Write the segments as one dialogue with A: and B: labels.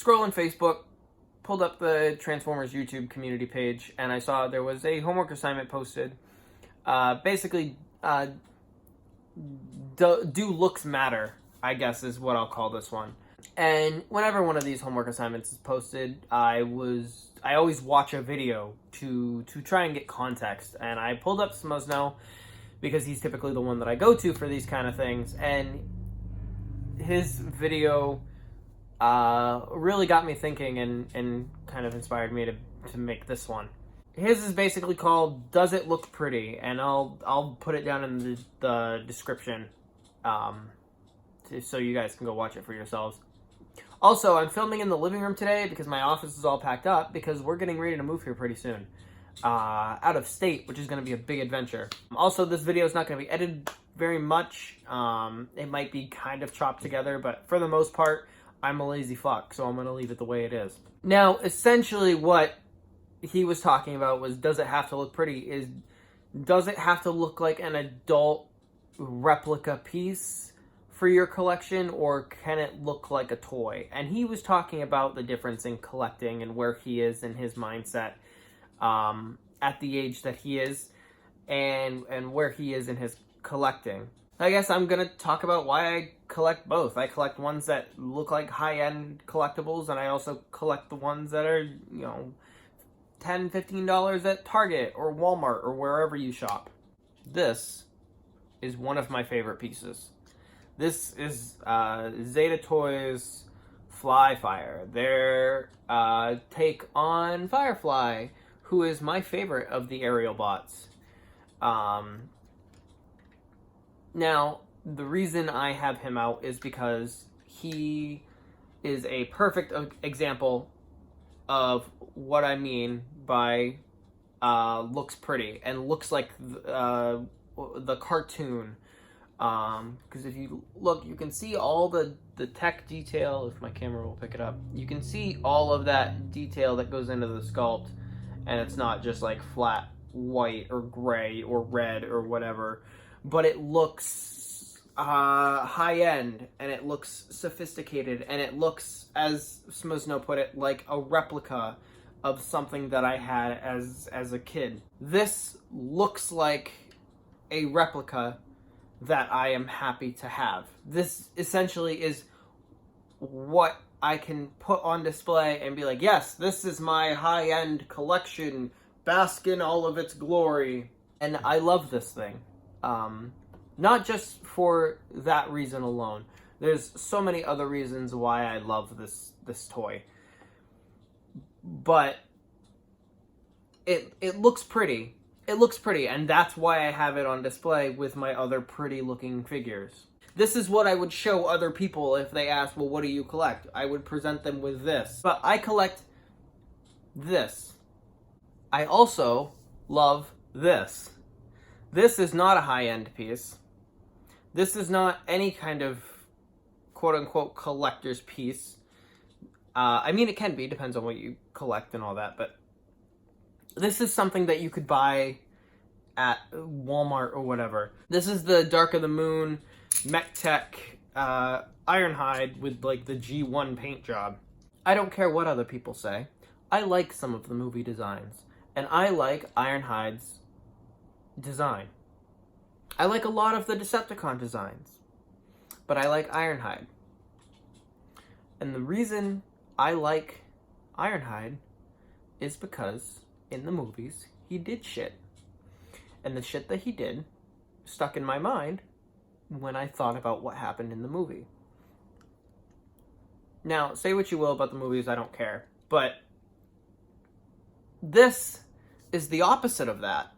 A: scrolling Facebook, pulled up the Transformers YouTube community page, and I saw there was a homework assignment posted. Basically, do looks matter, I guess is what I'll call this one. And whenever one of these homework assignments is posted, I always watch a video to try and get context. And I pulled up Smosno because he's typically the one that I go to for these kind of things. And his video really got me thinking and kind of inspired me to make this one. His is basically called "Does It Look Pretty?" and I'll put it down in the description, so you guys can go watch it for yourselves. Also, I'm filming in the living room today because my office is all packed up because we're getting ready to move here pretty soon, out of state, which is going to be a big adventure. Also, this video is not going to be edited very much. It might be kind of chopped together, but for the most part, I'm a lazy fuck, so I'm going to leave it the way it is. Now, essentially what he was talking about was, does it have to look pretty? Does it have to look like an adult replica piece for your collection, or can it look like a toy? And he was talking about the difference in collecting and where he is in his mindset at the age that he is, and where he is in his collecting. I guess I'm going to talk about why I collect both. I collect ones that look like high-end collectibles, and I also collect the ones that are, $10, $15 at Target or Walmart or wherever you shop. This is one of my favorite pieces. This is Zeta Toys Flyfire. Their take on Firefly, who is my favorite of the aerial bots. Now, the reason I have him out is because he is a perfect example of what I mean by looks pretty and looks like the cartoon. Because if you look, you can see all the tech detail. If my camera will pick it up, you can see all of that detail that goes into the sculpt, and it's not just like flat white or gray or red or whatever, but it looks high-end, and it looks sophisticated, and it looks, as Smosno put it, like a replica of something that I had as a kid. This looks like a replica that I am happy to have. This essentially is what I can put on display and be like, yes, this is my high-end collection, bask in all of its glory. And I love this thing. Not just for that reason alone. There's so many other reasons why I love this toy. But it looks pretty. It looks pretty, and that's why I have it on display with my other pretty looking figures. This is what I would show other people if they ask, well, what do you collect? I would present them with this. But I collect this. I also love this. This is not a high-end piece. This is not any kind of quote-unquote collector's piece. I mean, it can be, depends on what you collect and all that, but this is something that you could buy at Walmart or whatever. This is the Dark of the Moon Mech Tech Ironhide with like the G1 paint job. I don't care what other people say. I like some of the movie designs, and I like Ironhide's design. I like a lot of the Decepticon designs, but I like Ironhide. And the reason I like Ironhide is because in the movies, he did shit. And the shit that he did stuck in my mind when I thought about what happened in the movie. Now, say what you will about the movies, I don't care. But this is the opposite of that.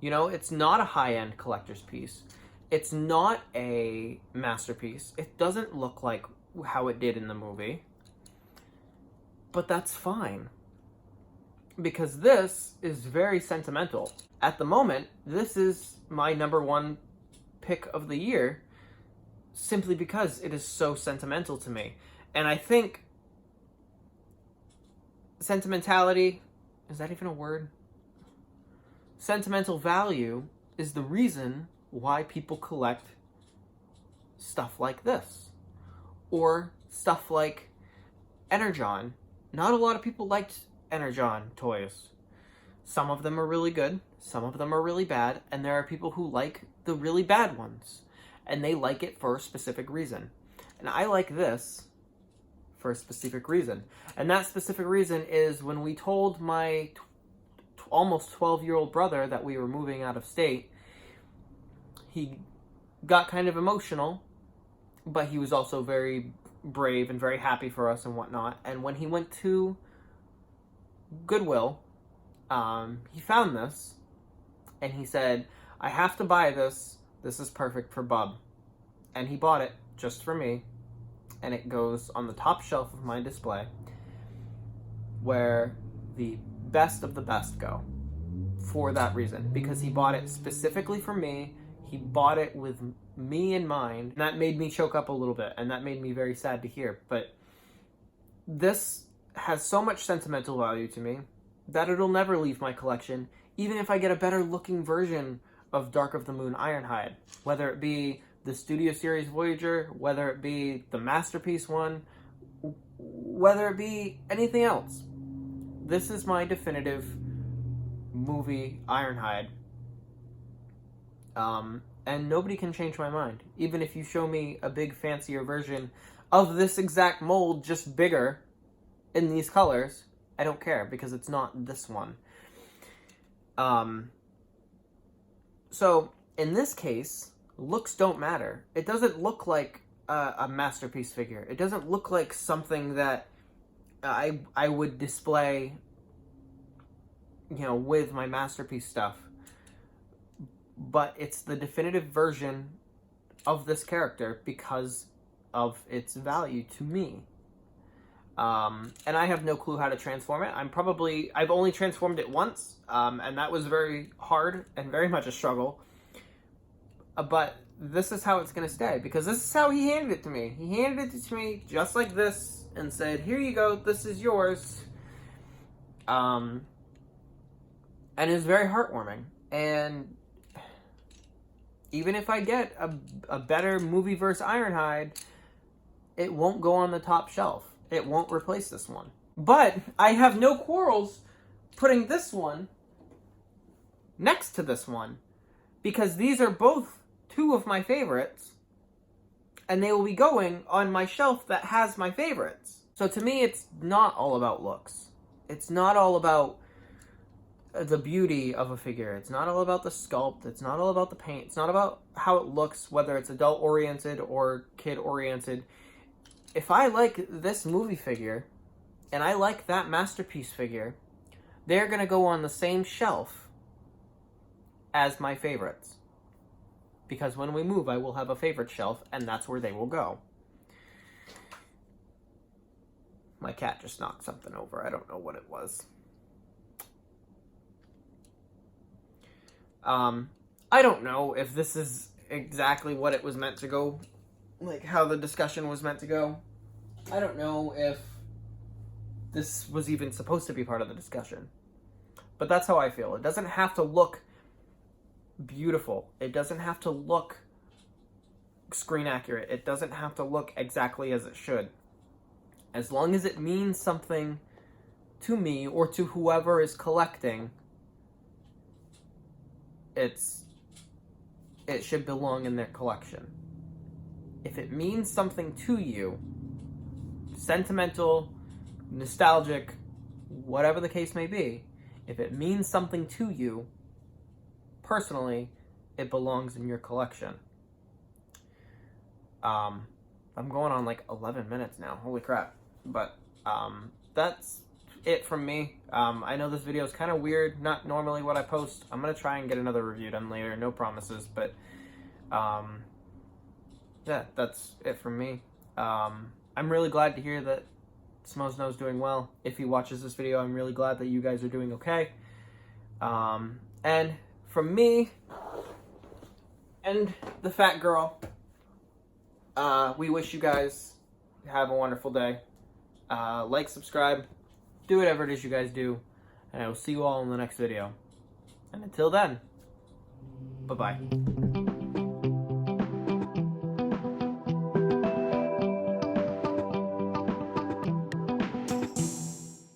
A: It's not a high-end collector's piece. It's not a masterpiece. It doesn't look like how it did in the movie. But that's fine. Because this is very sentimental. At the moment, this is my #1 pick of the year, simply because it is so sentimental to me. And I think sentimentality, is that even a word? Sentimental value is the reason why people collect stuff like this. Or stuff like Energon. Not a lot of people liked Energon toys. Some of them are really good, some of them are really bad, and there are people who like the really bad ones. And they like it for a specific reason. And I like this for a specific reason. And that specific reason is when we told my almost 12-year-old brother that we were moving out of state, he got kind of emotional, but he was also very brave and very happy for us and whatnot. And when he went to Goodwill, he found this, and he said, I have to buy this. This is perfect for Bub. And he bought it just for me, and it goes on the top shelf of my display, where the best of the best go, for that reason. Because he bought it specifically for me, he bought it with me in mind, and that made me choke up a little bit, and that made me very sad to hear. But this has so much sentimental value to me that it'll never leave my collection, even if I get a better looking version of Dark of the Moon Ironhide. Whether it be the Studio Series Voyager, whether it be the Masterpiece one, whether it be anything else. This is my definitive movie Ironhide. And nobody can change my mind. Even if you show me a big fancier version of this exact mold, just bigger, in these colors, I don't care, because it's not this one. So, in this case, looks don't matter. It doesn't look like a Masterpiece figure. It doesn't look like something that I would display, with my Masterpiece stuff. But it's the definitive version of this character because of its value to me. And I have no clue how to transform it. I've only transformed it once, and that was very hard and very much a struggle. But this is how it's going to stay, because this is how he handed it to me. He handed it to me just like this and said, here you go, this is yours. And it was very heartwarming. And even if I get a better Movieverse Ironhide, it won't go on the top shelf. It won't replace this one. But I have no quarrels putting this one next to this one, because these are both two of my favorites, and they will be going on my shelf that has my favorites. So to me, it's not all about looks. It's not all about the beauty of a figure. It's not all about the sculpt. It's not all about the paint. It's not about how it looks, whether it's adult-oriented or kid-oriented. If I like this movie figure, and I like that Masterpiece figure, they're going to go on the same shelf as my favorites. Because when we move, I will have a favorite shelf, and that's where they will go. My cat just knocked something over. I don't know what it was. I don't know if this is exactly what it was meant to go, like how the discussion was meant to go. I don't know if this was even supposed to be part of the discussion. But that's how I feel. It doesn't have to look beautiful. It doesn't have to look screen accurate. It doesn't have to look exactly as it should. As long as it means something to me or to whoever is collecting, it should belong in their collection. If it means something to you, sentimental, nostalgic, whatever the case may be, if it means something to you, personally, it belongs in your collection. I'm going on like 11 minutes now. Holy crap. But that's it from me. I know this video is kind of weird, not normally what I post. I'm going to try and get another review done later, no promises, but yeah, that's it from me. I'm really glad to hear that Smosno's doing well. If he watches this video, I'm really glad that you guys are doing okay. And from me and the fat girl, we wish you guys have a wonderful day. Like, subscribe, do whatever it is you guys do, and I will see you all in the next video. And until then, bye-bye.